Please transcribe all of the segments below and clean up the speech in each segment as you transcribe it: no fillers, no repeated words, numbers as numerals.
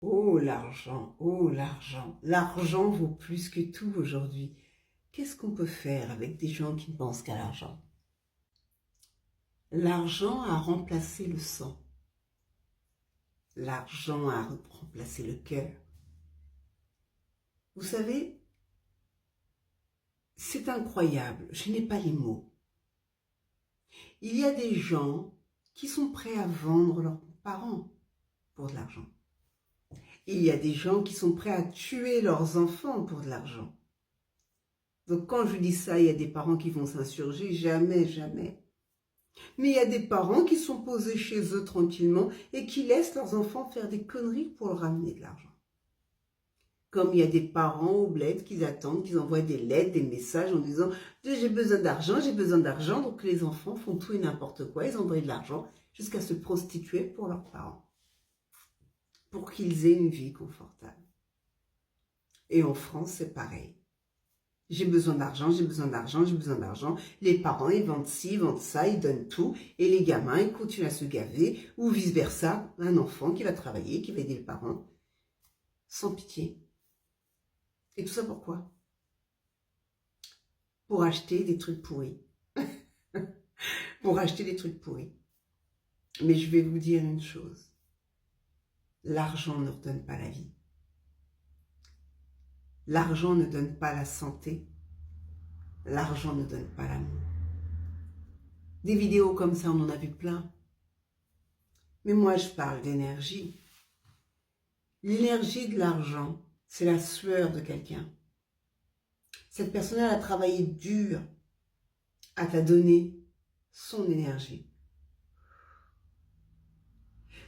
Oh l'argent, oh l'argent. L'argent vaut plus que tout aujourd'hui. Qu'est-ce qu'on peut faire avec des gens qui ne pensent qu'à l'argent? L'argent a remplacé le sang. L'argent a remplacé le cœur. Vous savez, c'est incroyable, je n'ai pas les mots. Il y a des gens qui sont prêts à vendre leurs parents pour de l'argent. Il y a des gens qui sont prêts à tuer leurs enfants pour de l'argent. Donc quand je dis ça, il y a des parents qui vont s'insurger, jamais, jamais. Mais il y a des parents qui sont posés chez eux tranquillement et qui laissent leurs enfants faire des conneries pour leur ramener de l'argent. Comme il y a des parents au bled qui attendent, qui envoient des lettres, des messages en disant « j'ai besoin d'argent, j'ai besoin d'argent ». Donc les enfants font tout et n'importe quoi, ils envoient de l'argent jusqu'à se prostituer pour leurs parents. Pour qu'ils aient une vie confortable. Et en France, c'est pareil. J'ai besoin d'argent, j'ai besoin d'argent, j'ai besoin d'argent. Les parents, ils vendent ci, ils vendent ça, ils donnent tout. Et les gamins, ils continuent à se gaver. Ou vice-versa, un enfant qui va travailler, qui va aider les parents. Sans pitié. Et tout ça pourquoi? Pour acheter des trucs pourris. Pour acheter des trucs pourris. Mais je vais vous dire une chose. L'argent ne redonne pas la vie. L'argent ne donne pas la santé. L'argent ne donne pas l'amour. Des vidéos comme ça, on en a vu plein. Mais moi, je parle d'énergie. L'énergie de l'argent, c'est la sueur de quelqu'un. Cette personne a travaillé dur à t'a donné son énergie.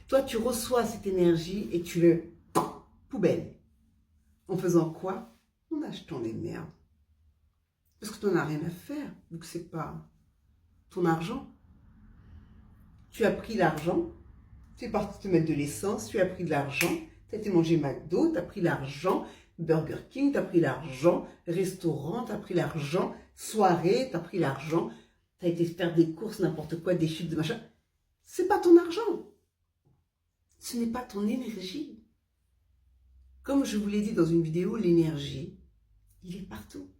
Toi, tu reçois cette énergie et tu le poubelle. En faisant quoi? En achetant des merdes. Parce que tu n'en as rien à faire, vu que ce n'est pas ton argent. Tu as pris l'argent, tu es parti te mettre de l'essence, tu as pris de l'argent, tu as été manger McDo, tu as pris l'argent, Burger King, tu as pris l'argent, restaurant, tu as pris l'argent, soirée, tu as pris l'argent, tu as été faire des courses, n'importe quoi, des chutes de machin. C'est pas ton argent. Ce n'est pas ton énergie. Comme je vous l'ai dit dans une vidéo, l'énergie, il est partout.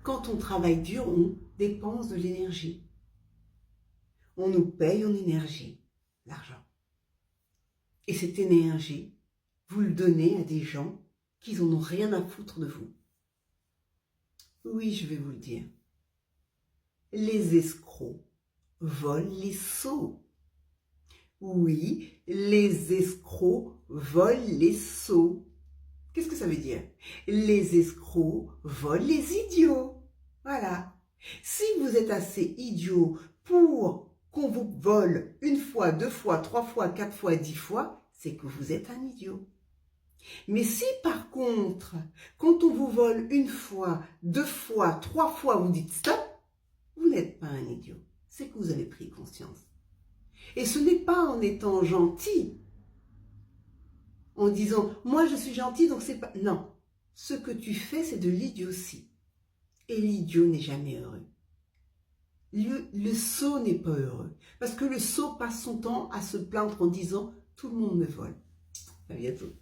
Quand on travaille dur, on dépense de l'énergie. On nous paye en énergie, l'argent. Et cette énergie, vous le donnez à des gens qui n'en ont rien à foutre de vous. Oui, je vais vous le dire. Les escrocs volent les sots. Oui, les escrocs volent les sots. Qu'est-ce que ça veut dire? Les escrocs volent les idiots. Voilà. Si vous êtes assez idiot pour qu'on vous vole une fois, deux fois, trois fois, quatre fois, 10 fois, c'est que vous êtes un idiot. Mais si par contre, quand on vous vole une fois, deux fois, trois fois, vous dites stop, vous n'êtes pas un idiot. C'est que vous avez pris conscience. Et ce n'est pas en étant gentil, en disant « moi je suis gentil donc c'est pas… » Non, ce que tu fais c'est de l'idiotie. Et l'idiot n'est jamais heureux. Le sot n'est pas heureux. Parce que le sot passe son temps à se plaindre en disant « tout le monde me vole ». À bientôt.